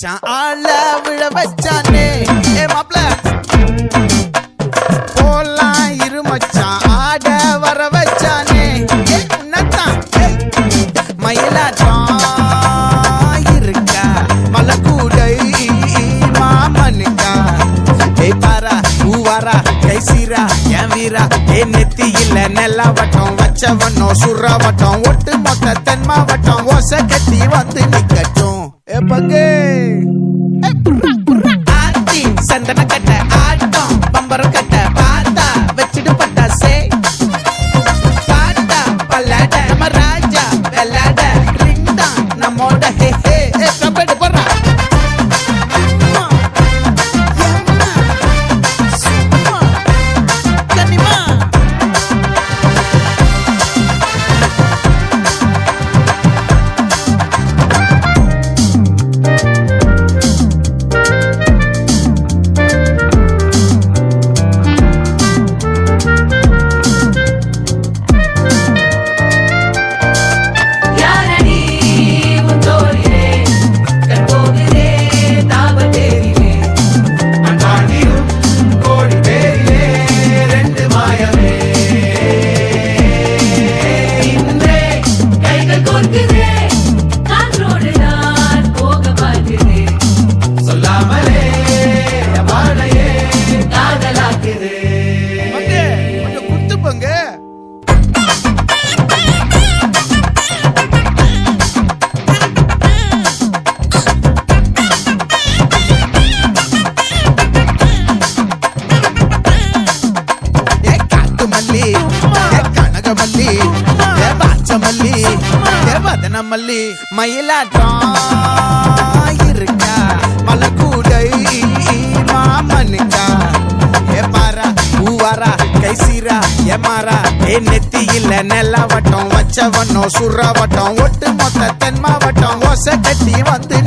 மச்சான் ஆள விழ வச்சானே ஏ மாப்ள போலாம் இரு மச்சான் ஆட வர வச்சானே உன்னத்தான் மயிலாட்டம் இருக்கா மலக்கூடை மாமனுக்கா ஏய் பாரா ஊவாரா கைசீரா என் வீரா ஏ நெத்தி இல்ல நெல்லா வட்டம் வச்சவனோ சுறா வட்டம் ஒட்டு மொத்த தென் மாவட்டம் ஓசை கட்டி வந்து நிக்கட்டும் ஏ பங்கே ஆத்தி சந்தன கட்ட ஆட்டம் பம்பரம் கட்ட பாத்தா வச்சிடு பட்டாசே பாட்டா பல்லாட நம்ம ராஜா வெள்ளாட ரிண்டா நம்மோட ஹே ஹே ஏ கம்பெடு போறா மல்லி மயிலாட்டம் இருக்கா மலக்கூடை மாமனுக்கா ஏ பாரா ஊவாரா கைசீரா ஏ மாறா ஏ நெத்தி இல்ல நெல்லா வட்டம் வச்சவனோ சுறா வட்டம் ஒட்டு மொத்த தென் மாவட்டம் ஓசை கட்டி வந்து